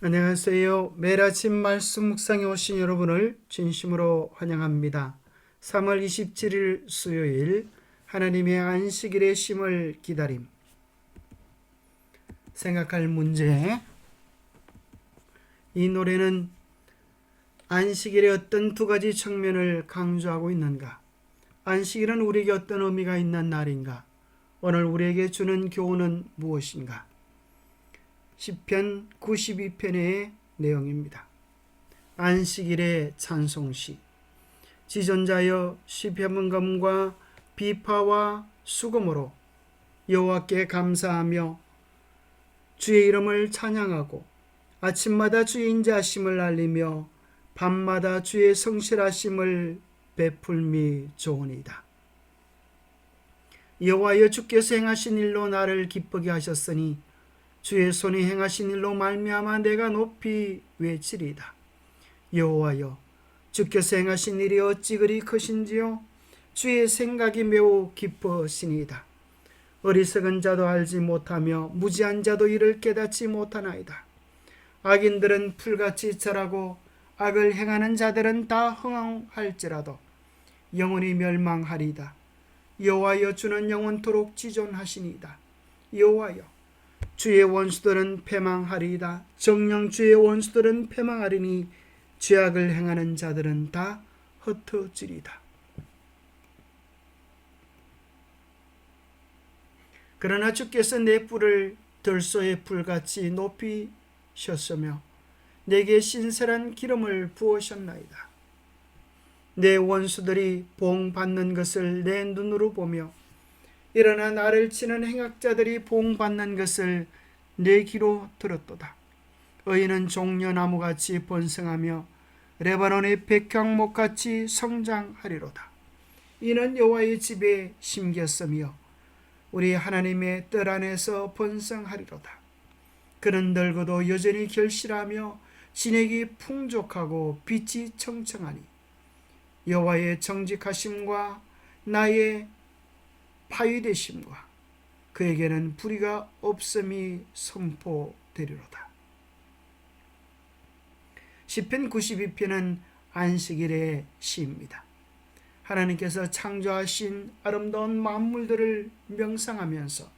안녕하세요. 매일 아침 말씀 묵상에 오신 여러분을 진심으로 환영합니다. 3월 27일 수요일 하나님의 안식일의 쉼을 기다림. 생각할 문제. 이 노래는 안식일의 어떤 두 가지 측면을 강조하고 있는가? 안식일은 우리에게 어떤 의미가 있는 날인가? 오늘 우리에게 주는 교훈은 무엇인가? 시편 92편의 내용입니다. 안식일의 찬송시. 지존자여 시편문감과 비파와 수금으로 여호와께 감사하며 주의 이름을 찬양하고 아침마다 주의 인자하심을 알리며 밤마다 주의 성실하심을 베풀미 좋으니이다. 여호와여 주께서 행하신 일로 나를 기쁘게 하셨으니 주의 손이 행하신 일로 말미암아 내가 높이 외치리이다. 여호와여 주께서 행하신 일이 어찌 그리 크신지요. 주의 생각이 매우 깊으시니이다. 어리석은 자도 알지 못하며 무지한 자도 이를 깨닫지 못하나이다. 악인들은 풀같이 자라고 악을 행하는 자들은 다 흥황할지라도 영원히 멸망하리이다. 여호와여 주는 영원토록 지존하시니이다. 여호와여 주의 원수들은 패망하리이다. 정녕 주의 원수들은 패망하리니 죄악을 행하는 자들은 다 흩어지리이다. 그러나 주께서 내 뿔을 들소의 풀같이 높이셨으며 내게 신선한 기름을 부으셨나이다. 내 원수들이 보응받는 것을 내 눈으로 보며 일어나 나를 치는 행악자들이 보응받는 것을 내 귀로 들었도다. 의인은 종려나무같이 번성하며 레바논의 백향목같이 성장하리로다. 이는 여호와의 집에 심겼으며 우리 하나님의 뜰 안에서 번성하리로다. 그는 늙어도 여전히 결실하며 진액이 풍족하고 빛이 청청하니 여호와의 정직하심과 나의 파위되심과 그에게는 불의가 없음이 선포되리로다. 시편 92편은 안식일의 시입니다. 하나님께서 창조하신 아름다운 만물들을 명상하면서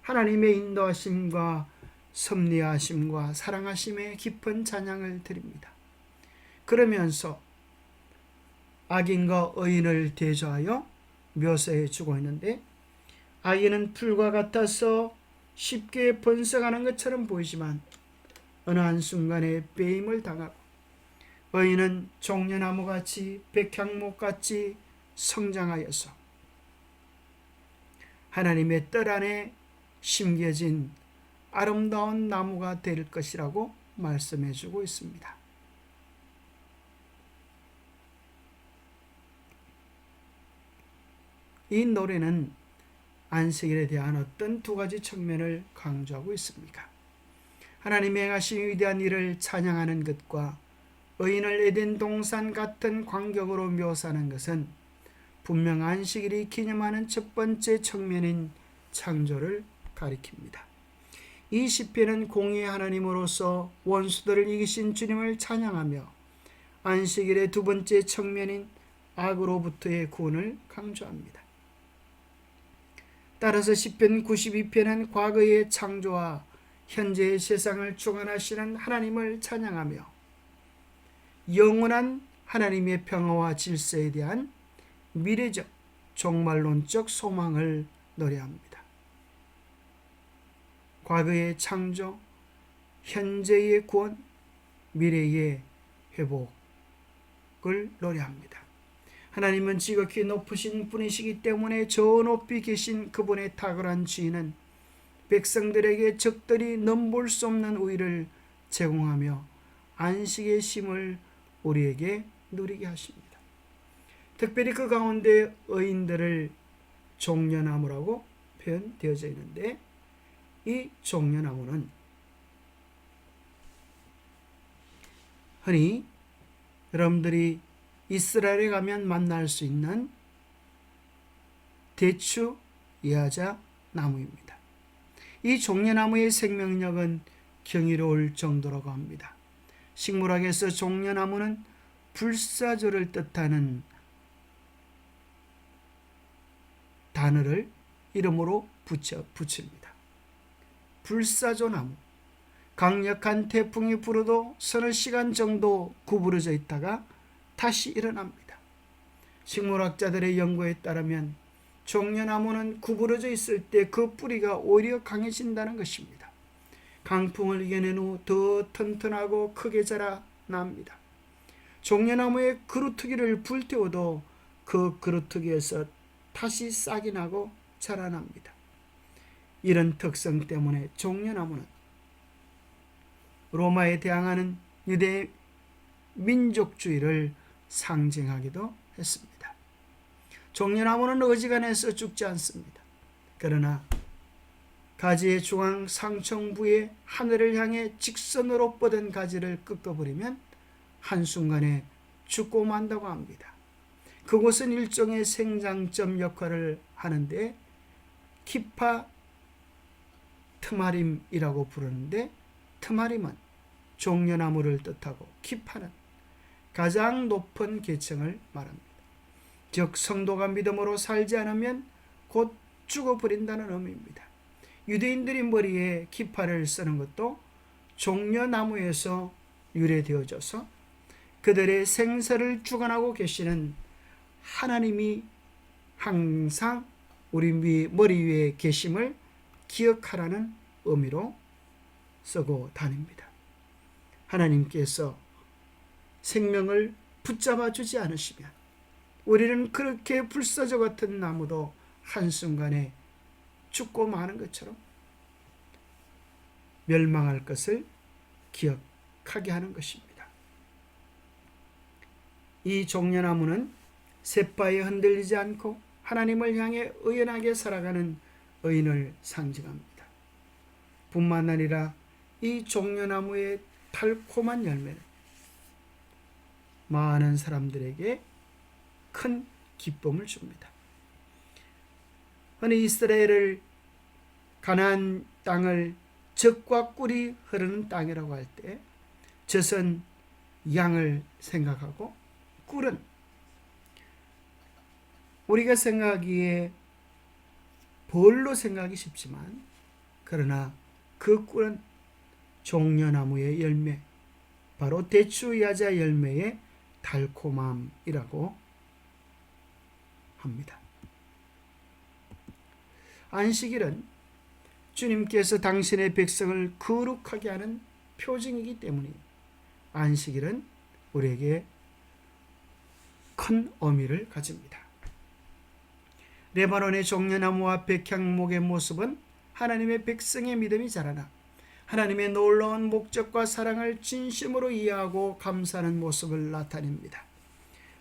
하나님의 인도하심과 섭리하심과 사랑하심에 깊은 찬양을 드립니다. 그러면서 악인과 의인을 대조하여 묘사해 주고 있는데, 악인은 풀과 같아서 쉽게 번성하는 것처럼 보이지만 어느 한순간에 빼임을 당하고, 의인은 종려나무같이 백향목같이 성장하여서 하나님의 뜰 안에 심겨진 아름다운 나무가 될 것이라고 말씀해 주고 있습니다. 이 노래는 안식일에 대한 어떤 두 가지 측면을 강조하고 있습니까? 하나님이 행하신 위대한 일을 찬양하는 것과 의인을 에덴 동산 같은 광경으로 묘사하는 것은 분명 안식일이 기념하는 첫 번째 측면인 창조를 가리킵니다. 이 시편은 공의의 하나님으로서 원수들을 이기신 주님을 찬양하며 안식일의 두 번째 측면인 악으로부터의 구원을 강조합니다. 따라서 시편 92편은 과거의 창조와 현재의 세상을 주관하시는 하나님을 찬양하며 영원한 하나님의 평화와 질서에 대한 미래적 종말론적 소망을 노래합니다. 과거의 창조, 현재의 구원, 미래의 회복을 노래합니다. 하나님은 지극히 높으신 분이시기 때문에 저 높이 계신 그분의 탁월한 지혜는 백성들에게 적들이 넘볼 수 없는 우위를 제공하며 안식의 쉼을 우리에게 누리게 하십니다. 특별히 그 가운데 의인들을 종려나무라고 표현되어져 있는데, 이 종려나무는 흔히 여러분들이 이스라엘에 가면 만날 수 있는 대추 예하자 나무입니다. 이 종려나무의 생명력은 경이로울 정도라고 합니다. 식물학에서 종려나무는 불사조를 뜻하는 단어를 이름으로 붙입니다. 불사조나무. 강력한 태풍이 불어도 서너 시간 정도 구부러져 있다가 다시 일어납니다. 식물학자들의 연구에 따르면 종려나무는 구부러져 있을 때 그 뿌리가 오히려 강해진다는 것입니다. 강풍을 이겨낸 후 더 튼튼하고 크게 자라납니다. 종려나무의 그루터기를 불태워도 그 그루터기에서 다시 싹이 나고 자라납니다. 이런 특성 때문에 종려나무는 로마에 대항하는 유대 민족주의를 상징하기도 했습니다. 종려나무는 어지간해서 죽지 않습니다. 그러나 가지의 중앙 상층부에 하늘을 향해 직선으로 뻗은 가지를 꺾어버리면 한순간에 죽고 만다고 합니다. 그곳은 일종의 생장점 역할을 하는데 키파 트마림이라고 부르는데, 트마림은 종려나무를 뜻하고 키파는 가장 높은 계층을 말합니다. 즉 성도가 믿음으로 살지 않으면 곧 죽어버린다는 의미입니다. 유대인들이 머리에 키파를 쓰는 것도 종려나무에서 유래되어져서 그들의 생사를 주관하고 계시는 하나님이 항상 우리 머리 위에 계심을 기억하라는 의미로 쓰고 다닙니다. 하나님께서 생명을 붙잡아 주지 않으시면 우리는 그렇게 불사조 같은 나무도 한순간에 죽고 마는 것처럼 멸망할 것을 기억하게 하는 것입니다. 이 종려나무는 셋바에 흔들리지 않고 하나님을 향해 의연하게 살아가는 의인을 상징합니다. 뿐만 아니라 이 종려나무의 달콤한 열매는 많은 사람들에게 큰 기쁨을 줍니다. 흔히 이스라엘을 가나안 땅을 젖과 꿀이 흐르는 땅이라고 할 때 젖은 양을 생각하고 꿀은 우리가 생각하기에 벌로 생각하기 쉽지만, 그러나 그 꿀은 종려나무의 열매, 바로 대추야자 열매의 달콤함이라고 합니다. 안식일은 주님께서 당신의 백성을 거룩하게 하는 표징이기 때문에 안식일은 우리에게 큰 의미를 가집니다. 레바논의 종려나무와 백향목의 모습은 하나님의 백성의 믿음이 자라나 하나님의 놀라운 목적과 사랑을 진심으로 이해하고 감사하는 모습을 나타냅니다.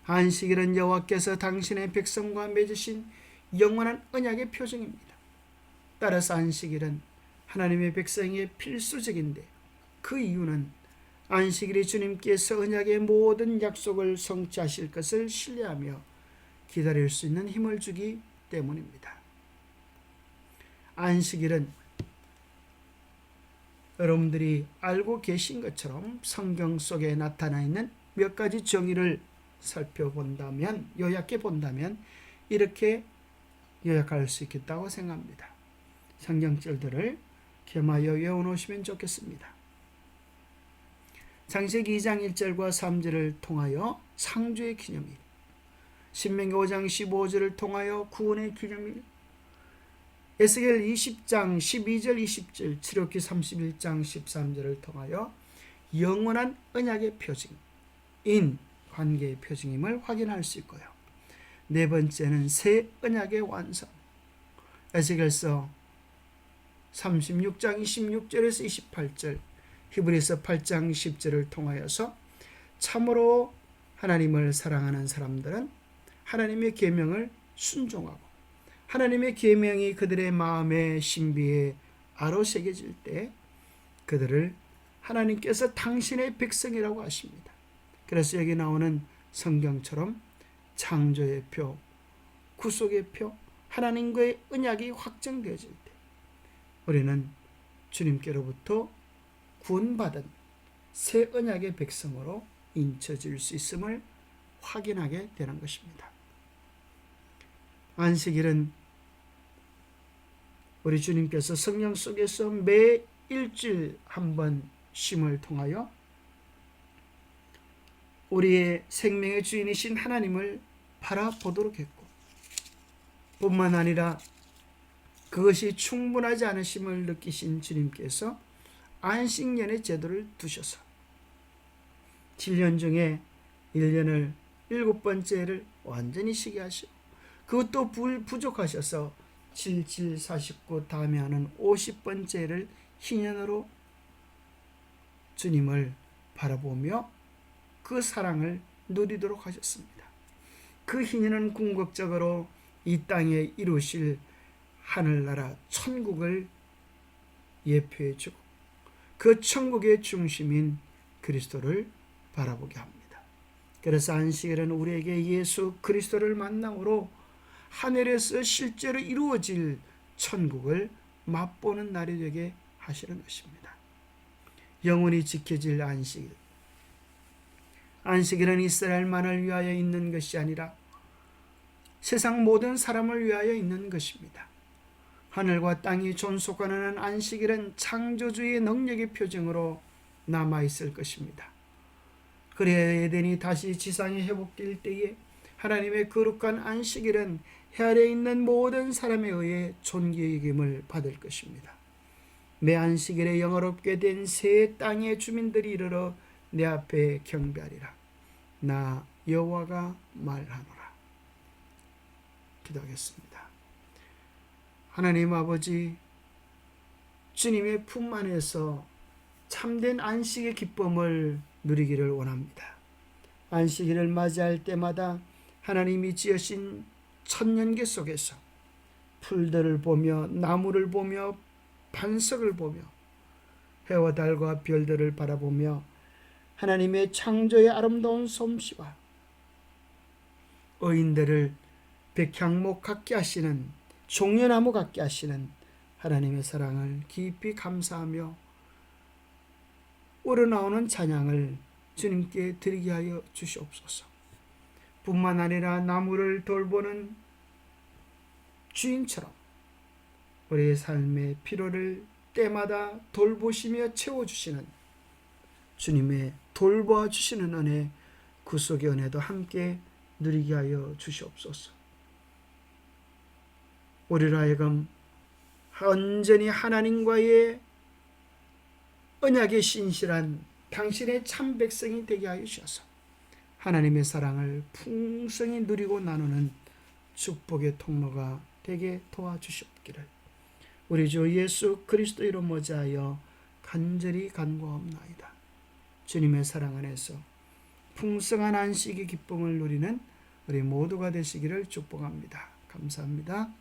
안식일은 여호와께서 당신의 백성과 맺으신 영원한 언약의 표징입니다. 따라서 안식일은 하나님의 백성의 필수적인데, 그 이유는 안식일이 주님께서 언약의 모든 약속을 성취하실 것을 신뢰하며 기다릴 수 있는 힘을 주기 때문입니다. 안식일은 여러분들이 알고 계신 것처럼 성경 속에 나타나 있는 몇 가지 정의를 살펴본다면, 요약해 본다면 이렇게 요약할 수 있겠다고 생각합니다. 성경절들을 겸하여 외워놓으시면 좋겠습니다. 창세기 2장 1절과 3절을 통하여 상주의 기념일, 신명기 5장 15절을 통하여 구원의 기념일, 에스겔 20장 12절 20절, 출애굽기 31장 13절을 통하여 영원한 언약의 표징인 관계의 표징임을 확인할 수 있고요. 네 번째는 새 언약의 완성, 에스겔서 36장 26절에서 28절, 히브리서 8장 10절을 통하여서 참으로 하나님을 사랑하는 사람들은 하나님의 계명을 순종하고 하나님의 계명이 그들의 마음의 신비에 아로새겨질 때 그들을 하나님께서 당신의 백성이라고 하십니다. 그래서 여기 나오는 성경처럼 창조의 표, 구속의 표, 하나님과의 언약이 확정되어질 때 우리는 주님께로부터 구원받은 새 언약의 백성으로 인쳐질 수 있음을 확인하게 되는 것입니다. 안식일은 우리 주님께서 성령 속에서 매 일주일 한 번 쉼을 통하여 우리의 생명의 주인이신 하나님을 바라보도록 했고, 뿐만 아니라 그것이 충분하지 않으심을 느끼신 주님께서 안식년의 제도를 두셔서 7년 중에 1년을 7번째를 완전히 쉬게 하시고, 그것도 부족하셔서 7, 7, 49 다음에 하는 50번째를 희년으로 주님을 바라보며 그 사랑을 누리도록 하셨습니다. 그 희년은 궁극적으로 이 땅에 이루실 하늘나라 천국을 예표해 주고 그 천국의 중심인 그리스도를 바라보게 합니다. 그래서 안식일은 우리에게 예수 그리스도를 만남으로 하늘에서 실제로 이루어질 천국을 맛보는 날이 되게 하시는 것입니다. 영원히 지켜질 안식일. 안식일은 이스라엘만을 위하여 있는 것이 아니라 세상 모든 사람을 위하여 있는 것입니다. 하늘과 땅이 존속하는 안식일은 창조주의 능력의 표징으로 남아있을 것입니다. 그래야 에덴이 다시 지상에 회복될 때에 하나님의 거룩한 안식일은 해 아래에 있는 모든 사람에 의해 존귀임을 받을 것입니다. 매 안식일에 영화롭게 된 새 땅의 주민들이 이르러 내 앞에 경배하리라. 나 여호와가 말하노라. 기도하겠습니다. 하나님 아버지, 주님의 품 안에서 참된 안식의 기쁨을 누리기를 원합니다. 안식일을 맞이할 때마다 하나님이 지으신 천년계 속에서 풀들을 보며 나무를 보며 반석을 보며 해와 달과 별들을 바라보며 하나님의 창조의 아름다운 솜씨와 의인들을 백향목 같게 하시는, 종려나무 같게 하시는 하나님의 사랑을 깊이 감사하며 우러나오는 찬양을 주님께 드리게 하여 주시옵소서. 뿐만 아니라 나무를 돌보는 주인처럼 우리의 삶의 필요를 때마다 돌보시며 채워주시는 주님의 돌보아주시는 은혜, 구속의 은혜도 함께 누리게 하여 주시옵소서. 우리로 하여금 온전히 하나님과의 언약에 신실한 당신의 참 백성이 되게 하여 주셔서 하나님의 사랑을 풍성히 누리고 나누는 축복의 통로가 되게 도와주시옵기를 우리 주 예수 그리스도 이름 모자하여 간절히 간구하옵나이다. 주님의 사랑 안에서 풍성한 안식의 기쁨을 누리는 우리 모두가 되시기를 축복합니다. 감사합니다.